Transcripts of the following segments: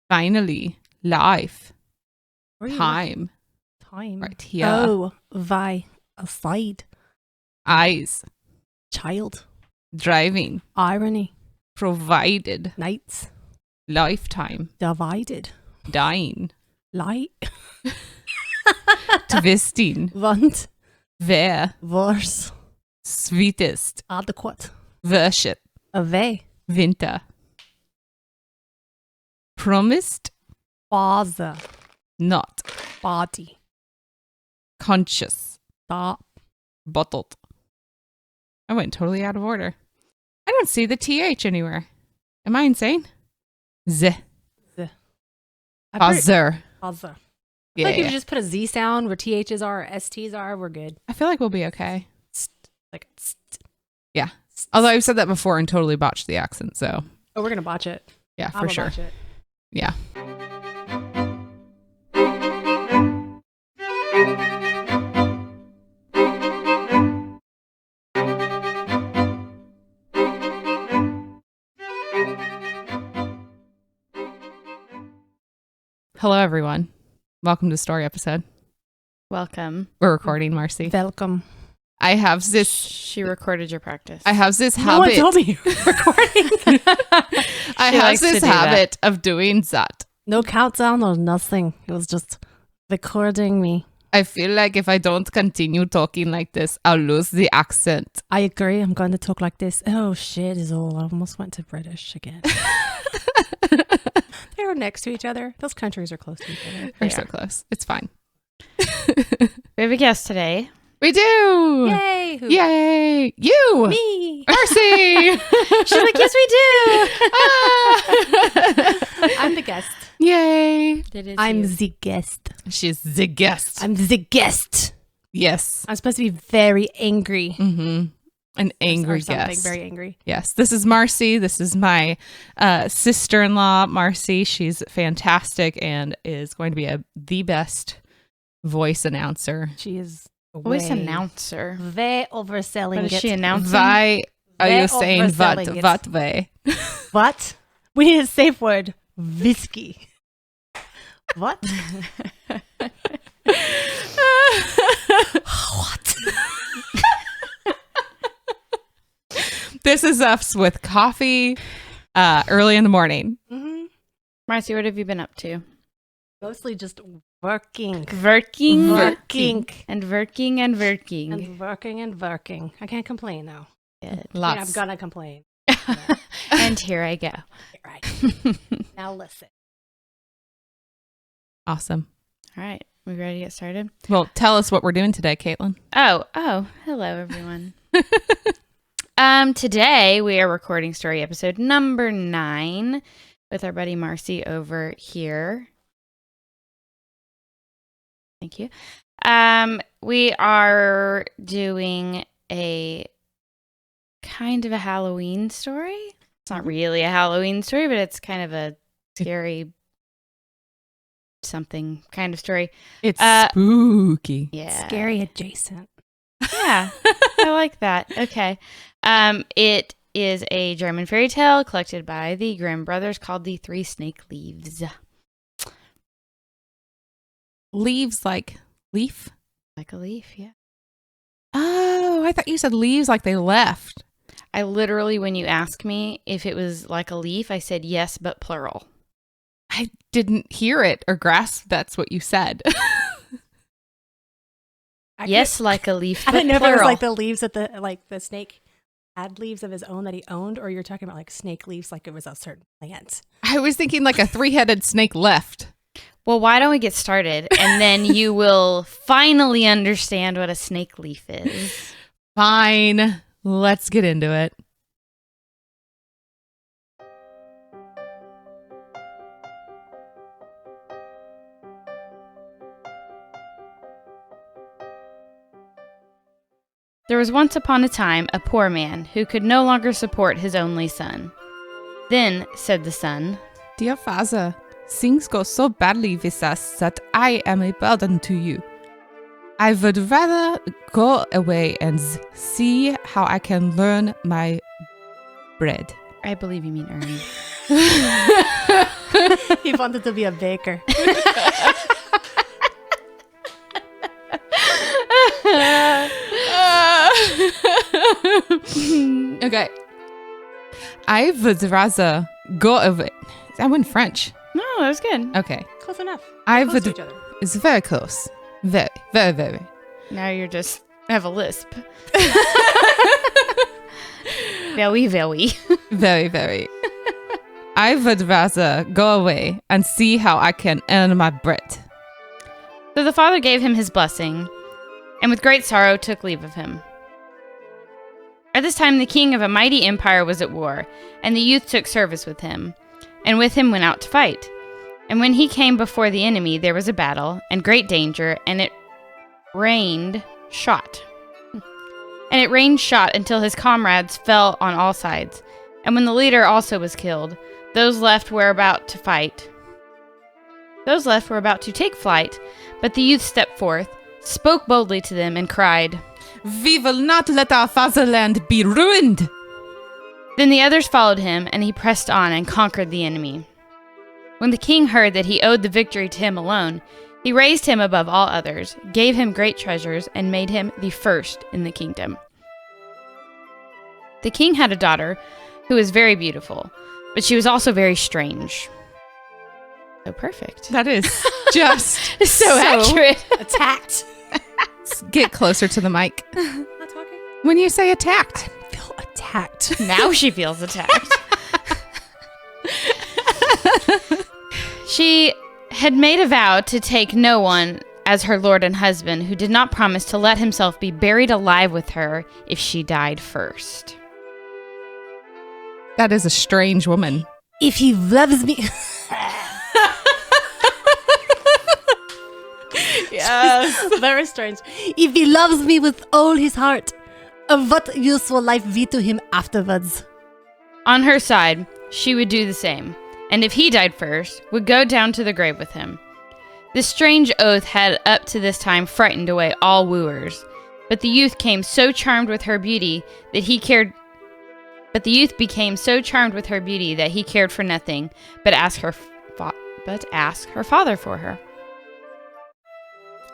Finally. Life. Where are you Time. Time. Right here. Oh, vi. Aside. Eyes. Child. Driving. Irony. Provided. Nights. Lifetime. Divided. Dying. Light. Twisting. Want. Wer. Vors. Sweetest. Adequate. Worship. Away. Winter. Promised. Father. Not. Body. Conscious. Stop. Bottled. I went totally out of order. I don't see the TH anywhere. Am I insane? Z. Buzzer. Father. I Yeah. feel like if you just put a Z sound where THs are or STs are, we're good. I feel like we'll be okay. Like, Yeah. Although I've said that before and totally botched the accent, so. oh, we're going to botch it. Yeah, I'm for gonna sure. botch it. Yeah. Hello, everyone. Welcome to Story Episode. Welcome. We're recording, Marcy. Welcome. I have this. She recorded your practice. I have this No one habit. told me you were recording. I She have likes to this do that. habit of doing that. No countdown or nothing. It was just recording me. I feel like if I don't continue talking like this, I'll lose the accent. I agree. I'm going to talk like this. Oh, shit is all. I almost went to British again. They were next to each other. Those countries are close to each other. We're so close. It's fine. We have a guest today. We do. Yay! Who? Yay. You. Me! Marcy. She's like, yes, we do. I'm the guest. Yay. I'm the guest. She's the guest. I'm the guest. Yes. I'm supposed to be very angry. Mm-hmm. An angry Or something, guest. very angry. Yes. This is Marcy. This is my sister-in-law, Marcy. She's fantastic and is going to be the best voice announcer. She is Voice way, announcer. way overselling What is it. she announcing? Why are They're you saying what? overselling it. What way? What? We need a safe word. Whiskey. What? What? This is us with coffee early in the morning. Mm-hmm. Marcy, what have you been up to? Mostly just working. Working. Working. And working and working. And working and working. I can't complain though. Good. I mean, I'm Lots. gonna complain. And here I go. Right. Now listen. Awesome. All right. We ready to get started? Well, tell us what we're doing today, Caitlin. Oh, hello everyone. Today we are recording story episode number 9 with our buddy Marcy over here. Thank you. We are doing a kind of a Halloween story. It's not really a Halloween story, but it's kind of a scary something kind of story. It's spooky. Yeah. Scary adjacent. Yeah. I like that. Okay. It is a German fairy tale collected by the Grimm Brothers called The Three Snake Leaves. Leaves like leaf? Like a leaf, yeah. Oh, I thought you said leaves like they left. I literally, when you asked me if it was like a leaf, I said yes, but plural. I didn't hear it or grasp that's what you said. Yes, like a leaf, I but didn't know if it was plural. like the leaves that the snake had leaves of his own that he owned, or you're talking about like snake leaves like it was a certain plant. I was thinking like a 3-headed snake left. Well, why don't we get started, and then you will finally understand what a snake leaf is. Fine. Let's get into it. There was once upon a time a poor man who could no longer support his only son. Then said the son, Dear father, things go so badly with us that I am a burden to you. I would rather go away and see how I can learn my bread. I believe you mean earn. He wanted to be a baker. Okay. I would rather go away. That went French. No, that was good. Okay. Close enough. I Close would. to each other. It's very close. Very, very, very. Now you're just have a lisp. Very, very. Very, very. I would rather go away and see how I can earn my bread. So the father gave him his blessing, and with great sorrow took leave of him. At this time the king of a mighty empire was at war, and the youth took service with him, and with him went out to fight. And when he came before the enemy, there was a battle, and great danger, and it rained shot. And it rained shot until his comrades fell on all sides. And when the leader also was killed, those left were about to fight. Those left were about to take flight, but the youth stepped forth, spoke boldly to them, and cried, We will not let our fatherland be ruined. Then the others followed him, and he pressed on and conquered the enemy. When the king heard that he owed the victory to him alone, he raised him above all others, gave him great treasures, and made him the first in the kingdom. The king had a daughter who was very beautiful, but she was also very strange. So perfect. That is just so accurate. Attacked. Get closer to the mic. Not talking. When you say attacked. I feel attacked. Now she feels attacked. She had made a vow to take no one as her lord and husband who did not promise to let himself be buried alive with her if she died first. That is a strange woman. If he loves me. Yes. Very strange. If he loves me with all his heart, of what use will life be to him afterwards? On her side, she would do the same, and if he died first, would go down to the grave with him. This strange oath had up to this time frightened away all wooers, but the youth became so charmed with her beauty that he cared for nothing but ask her father for her.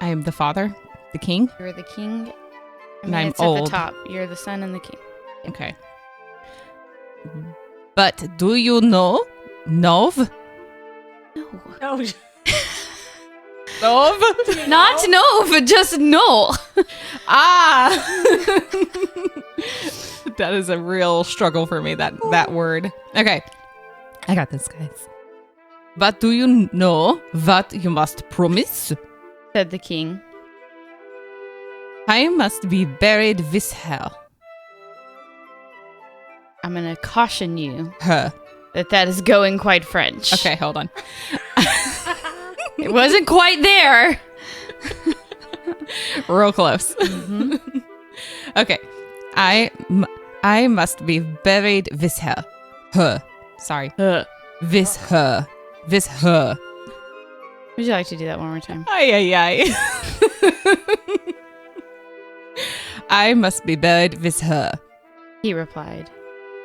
I am the father, the king. You're the king, And I'm it's old. at the top. You're the son and the king. Okay. But do you know Nov? No. Oh, Nov? Not no, but just no. Ah! That is a real struggle for me, that word. Okay. I got this, guys. But do you know what you must promise? Said the king. I must be buried with her. I'm going to caution you Her. that is going quite French. Okay, hold on. It wasn't quite there. Real close. Mm-hmm. Okay. I must be buried with her. Her. Sorry. With her. With her. Would you like to do that one more time? Ay, ay, ay. I must be buried with her. He replied.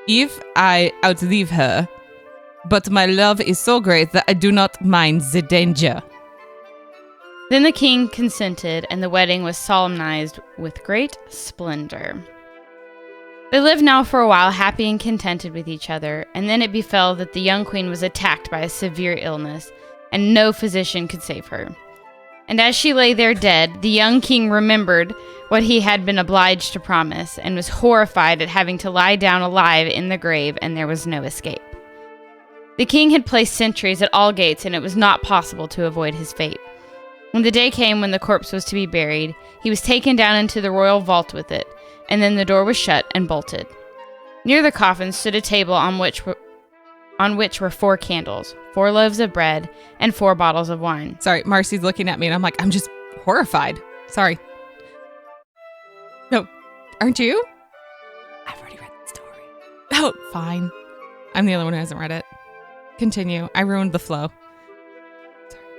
If I outlive her, but my love is so great that I do not mind the danger. Then the king consented, and the wedding was solemnized with great splendor. They lived now for a while happy and contented with each other, and then it befell that the young queen was attacked by a severe illness, and no physician could save her. And as she lay there dead, the young king remembered what he had been obliged to promise, and was horrified at having to lie down alive in the grave, and there was no escape. The king had placed sentries at all gates, and it was not possible to avoid his fate. When the day came when the corpse was to be buried, he was taken down into the royal vault with it, and then the door was shut and bolted. Near the coffin stood a table on which were 4 candles, 4 loaves of bread, and 4 bottles of wine. Sorry, Marcy's looking at me and I'm like, I'm just horrified. Sorry. No, aren't you? I've already read the story. Oh, fine. I'm the only one who hasn't read it. Continue. I ruined the flow.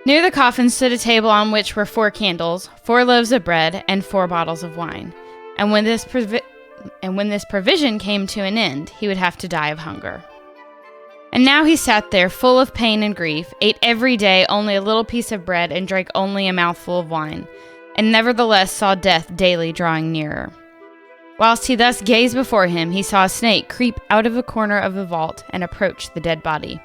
Near the coffin stood a table on which were 4 candles, 4 loaves of bread, and 4 bottles of wine. And when this provision came to an end, he would have to die of hunger. And now he sat there full of pain and grief, ate every day only a little piece of bread, and drank only a mouthful of wine, and nevertheless saw death daily drawing nearer. Whilst he thus gazed before him, he saw a snake creep out of a corner of the vault and approach the dead body.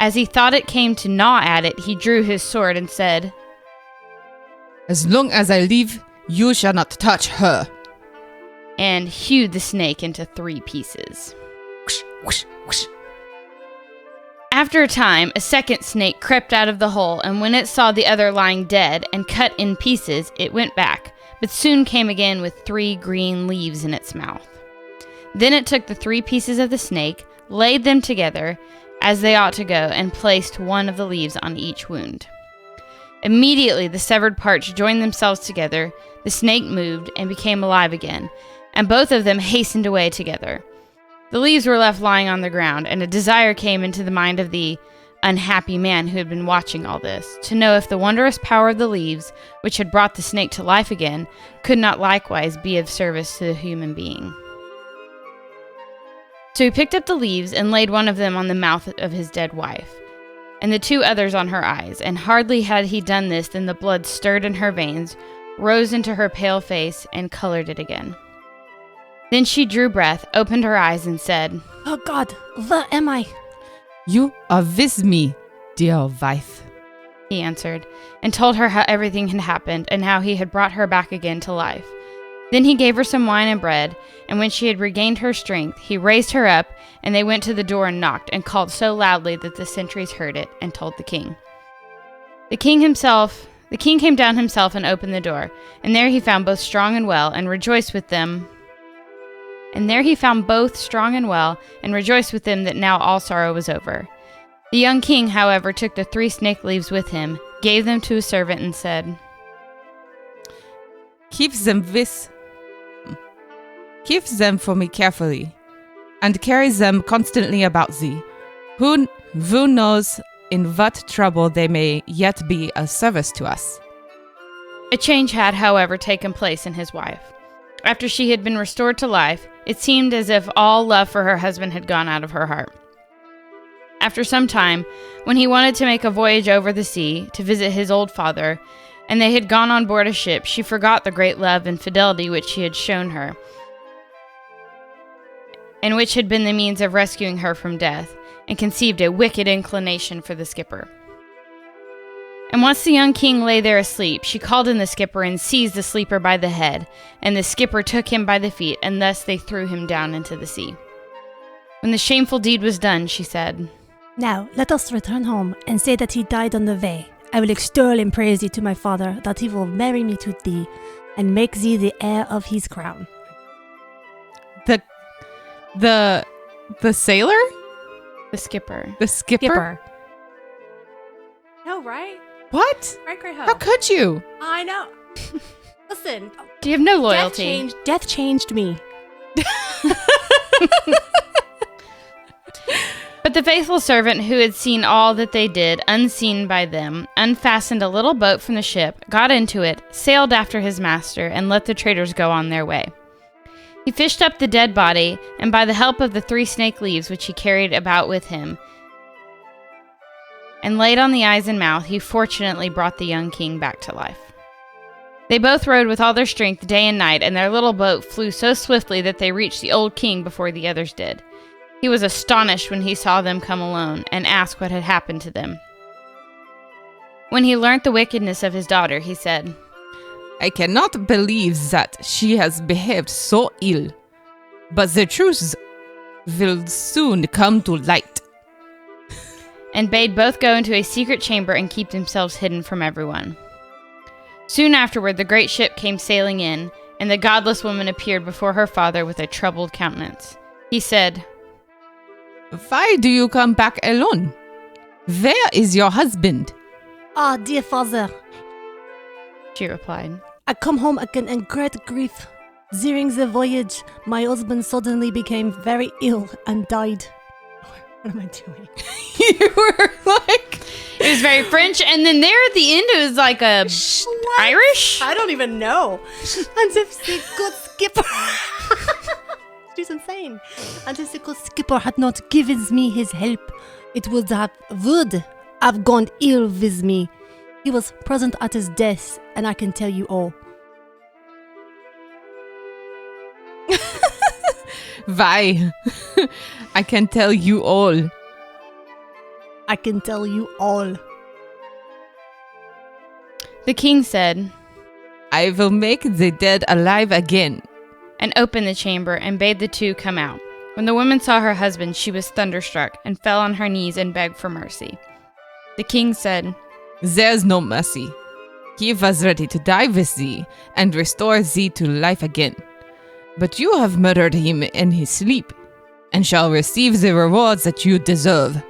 As he thought it came to gnaw at it, he drew his sword and said, As long as I live, you shall not touch her. And hewed the snake into 3 pieces. Whoosh, whoosh, whoosh. After a time, a second snake crept out of the hole, and when it saw the other lying dead and cut in pieces, it went back, but soon came again with 3 green leaves in its mouth. Then it took the 3 pieces of the snake, laid them together, as they ought to go, and placed one of the leaves on each wound. Immediately the severed parts joined themselves together, the snake moved and became alive again, and both of them hastened away together. The leaves were left lying on the ground, and a desire came into the mind of the unhappy man who had been watching all this, to know if the wondrous power of the leaves, which had brought the snake to life again, could not likewise be of service to the human being. So he picked up the leaves and laid one of them on the mouth of his dead wife, and the 2 others on her eyes, and hardly had he done this than the blood stirred in her veins, rose into her pale face, and colored it again. Then she drew breath, opened her eyes, and said, Oh God, where am I? You are with me, dear wife. He answered, and told her how everything had happened, and how he had brought her back again to life. Then he gave her some wine and bread, and when she had regained her strength, he raised her up, and they went to the door and knocked, and called so loudly that the sentries heard it, and told the king. The king came down himself and opened the door, and there he found both strong and well, and rejoiced with them. And there he found both strong and well, and rejoiced with them that now all sorrow was over. The young king, however, took the 3 snake leaves with him, gave them to a servant, and said, Keep them for me carefully, and carry them constantly about thee. Who knows in what trouble they may yet be of service to us? A change had, however, taken place in his wife. After she had been restored to life, it seemed as if all love for her husband had gone out of her heart. After some time, when he wanted to make a voyage over the sea to visit his old father, and they had gone on board a ship, she forgot the great love and fidelity which he had shown her, and which had been the means of rescuing her from death, and conceived a wicked inclination for the skipper. And once the young king lay there asleep, she called in the skipper and seized the sleeper by the head, and the skipper took him by the feet, and thus they threw him down into the sea. When the shameful deed was done, she said, Now let us return home and say that he died on the way. I will extol and praise thee to my father, that he will marry me to thee, and make thee the heir of his crown. The sailor? The skipper. The skipper? No, right? What? Right, How could you? I know. Listen. Do you have no loyalty? Death changed me. But the faithful servant who had seen all that they did, unseen by them, unfastened a little boat from the ship, got into it, sailed after his master, and let the traders go on their way. He fished up the dead body, and by the help of the 3 snake leaves which he carried about with him, and laid on the eyes and mouth, he fortunately brought the young king back to life. They both rowed with all their strength day and night, and their little boat flew so swiftly that they reached the old king before the others did. He was astonished when he saw them come alone, and asked what had happened to them. When he learnt the wickedness of his daughter, he said, I cannot believe that she has behaved so ill, but the truth will soon come to light. And bade both go into a secret chamber and keep themselves hidden from everyone. Soon afterward, the great ship came sailing in, and the godless woman appeared before her father with a troubled countenance. He said, Why do you come back alone? Where is your husband? Ah, dear father, she replied. I come home again in great grief. During the voyage, my husband suddenly became very ill and died. What am I doing? You were like... It was very French, and then there at the end it was like a Irish? I don't even know. And if the good skipper... She's insane. And the sickle skipper had not given me his help. It would have gone ill with me. He was present at his death, and I can tell you all. Why? I can tell you all. I can tell you all. The king said, I will make the dead alive again. and opened the chamber and bade the two come out. When the woman saw her husband, she was thunderstruck and fell on her knees and begged for mercy. The king said, There's no mercy. He was ready to die with thee and restore thee to life again. But you have murdered him in his sleep, and shall receive the rewards that you deserve.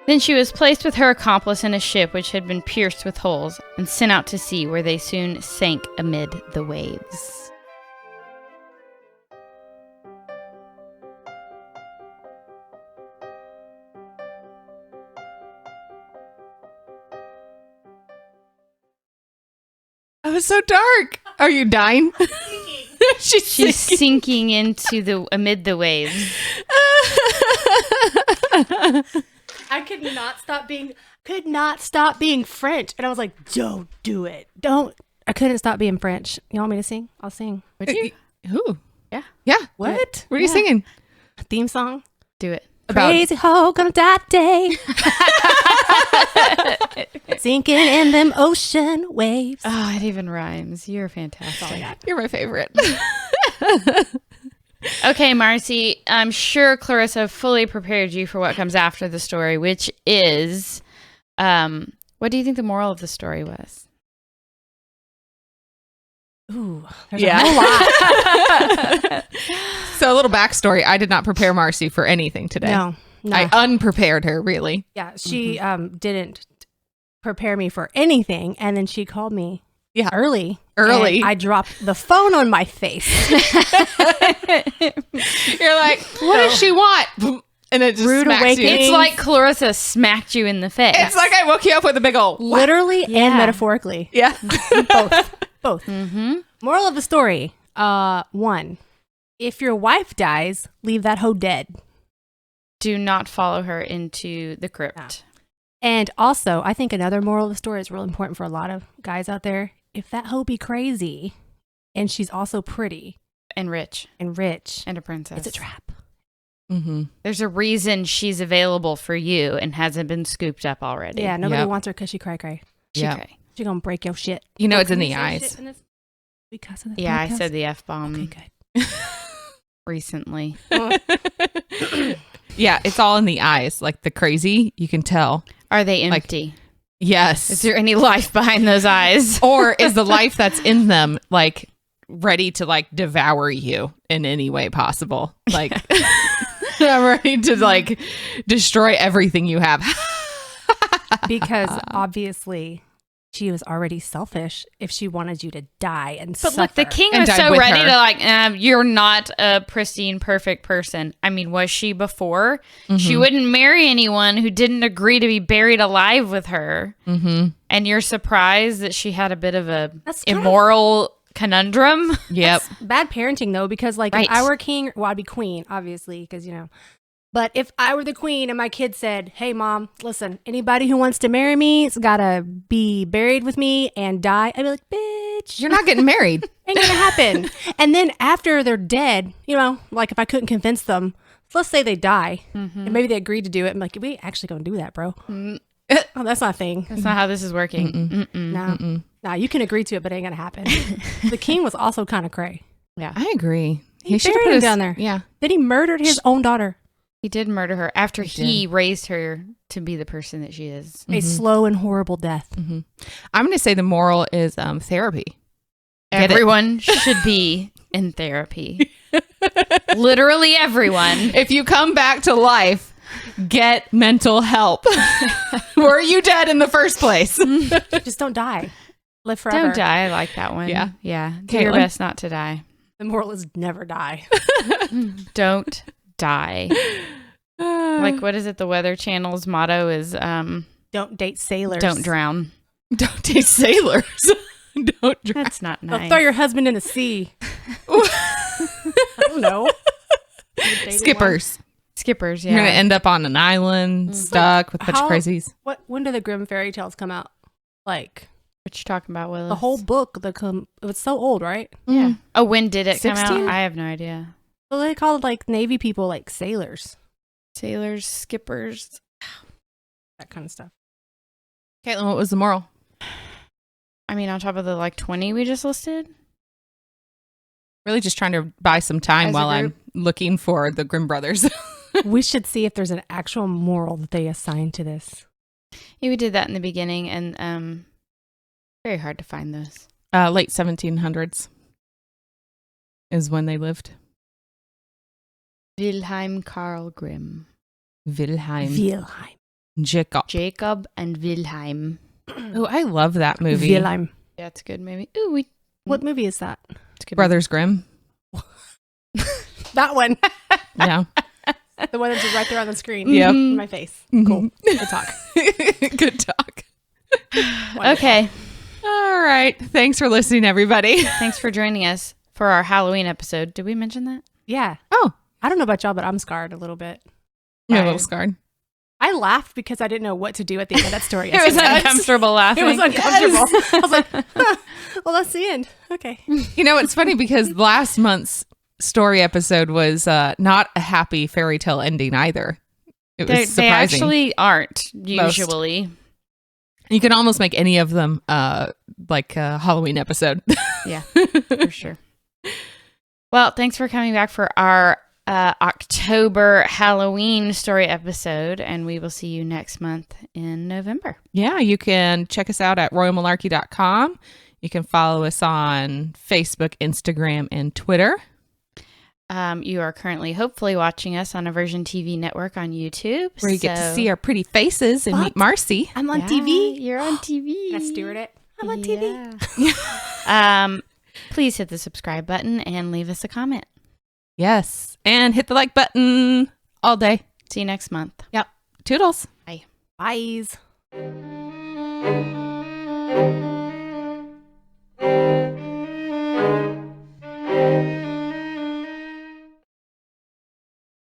Then she was placed with her accomplice in a ship which had been pierced with holes, and sent out to sea, where they soon sank amid the waves. It was so dark. Are you dying? She's sinking into the amid the waves. I could not stop being French. And I was like, don't do it. Don't. I couldn't stop being French. You want me to sing? I'll sing. Would you? Who? Yeah. Yeah. What? What are you singing? A theme song? Do it. Crazy hoe gonna die today. Sinking in them ocean waves. Oh, it even rhymes. You're fantastic. You're my favorite. Okay, Marcy, I'm sure Clairissa fully prepared you for what comes after the story, which is, what do you think the moral of the story was? Ooh, there's a whole lot. So a little backstory. I did not prepare Marcy for anything today. No. I unprepared her, really. Yeah, she didn't prepare me for anything, and then she called me early. And I dropped the phone on my face. You're like, what does she want? And it just Rude smacks awakening. you. It's like Clairissa smacked you in the face. It's like I woke you up with a big old Literally and metaphorically. Yeah. Both. Mm-hmm. Moral of the story. 1. If your wife dies, leave that hoe dead. Do not follow her into the crypt. No. And also, I think another moral of the story is real important for a lot of guys out there. If that hoe be crazy and she's also pretty And rich. and rich, And a princess. it's a trap. Mm-hmm. There's a reason she's available for you and hasn't been scooped up already. Yeah, nobody wants her because she cray. She Yeah. cray. She gonna break your shit. You know it's in Can the you say eyes. shit in this? Because of the Yeah, I podcast? said the F-bomb Okay, good. recently. Yeah, it's all in the eyes. Like the crazy, you can tell. Are they empty? Yes. Is there any life behind those eyes? Or is the life that's in them like ready to like devour you in any way possible? Like I'm ready to like destroy everything you have. Because obviously she was already selfish if she wanted you to die and But look, the king And was died so with ready her. to like, you're not a pristine, perfect person. I mean, was she before? She wouldn't marry anyone who didn't agree to be buried alive with her. Mm-hmm. And you're surprised that she had a bit of a That's kind of- immoral conundrum. Yep. bad parenting though, because like Right. if I were king, well, I'd be queen, obviously, because you know. But if I were the queen and my kid said, "Hey, mom, listen, anybody who wants to marry me, it's gotta be buried with me and die," I'd be like, "Bitch, You're not getting married. ain't gonna happen." And then after they're dead, you know, like if I couldn't convince them, let's say they die, and maybe they agreed to do it. I'm like, "We actually gonna do that, bro?" Oh, that's not a thing. That's not how this is working. No, you can agree to it, but it ain't gonna happen. The king was also kind of cray. Yeah. I agree. He should've buried put him his- down there. Yeah. Then he murdered his own daughter. He did murder her after he did. raised her to be the person that she is. A slow and horrible death. I'm going to say the moral is therapy. Get it? Everyone should be in therapy. Literally everyone. If you come back to life, get mental help. Were you dead in the first place? Just don't die. Live forever. Don't die. I like that one. Yeah. Yeah. Do your Caitlin? best not to die. The moral is never die. Don't die. Like, what is it? The Weather Channel's motto is Don't date sailors. don't drown. Don't date sailors. Don't drown. That's not They'll nice. throw your husband in the sea. I don't know. Skippers. Skippers, You're gonna yeah. end up on an island, stuck with a bunch of crazies. When do the Grimm fairy tales come out? Like What you talking about, Willis? the whole book. It was so old, right? Yeah. Oh, when did it come 16? out? I have no idea. Well, they called like Navy people like sailors, Sailors, skippers. that kind of stuff. Caitlin, what was the moral? I mean, on top of the like 20 we just listed. Really just trying to buy some time As a while I'm group? looking for the Grimm Brothers. We should see if there's an actual moral that they assign to this. Yeah, we did that in the beginning, and very hard to find those. Late 1700s is when they lived. Wilhelm Karl Grimm. Wilhelm. Wilhelm. Jacob and Wilhelm. Oh, I love that movie. Wilhelm. Yeah, it's a good movie. Ooh, What movie is that? it's a good Brothers Grimm. That one. Yeah. The one that's right there on the screen. Yep. In my face. Mhm. Cool. Good talk. Good talk. Movie. Okay, All right. Thanks for listening, everybody. thanks for joining us for our Halloween episode. Did we mention that? Yeah. Oh, I don't know about y'all, but I'm scarred a little bit. you're a Bye. little scarred. I laughed because I didn't know what to do at the end of that story. It was yesterday. uncomfortable laughing. It was uncomfortable. I was like, huh, well, that's the end. Okay. You know, it's funny because last month's story episode was not a happy fairy tale ending either. It was They surprising. actually aren't usually. You can almost make any of them like a Halloween episode. Yeah, for sure. Well, thanks for coming back for our October Halloween story episode, and we will see you next month in November. Yeah, you can check us out at royalmalarkey.com. You can follow us on Facebook, Instagram, and Twitter. You are currently hopefully watching us on AVersion TV network on YouTube. Where you get to see our pretty faces and meet Marcy. I'm on TV. You're on TV. Can I steward it? I'm on TV. Yeah. Please hit the subscribe button and leave us a comment. Yes. And hit the like button all day. See you next month. Yep. Toodles. Bye.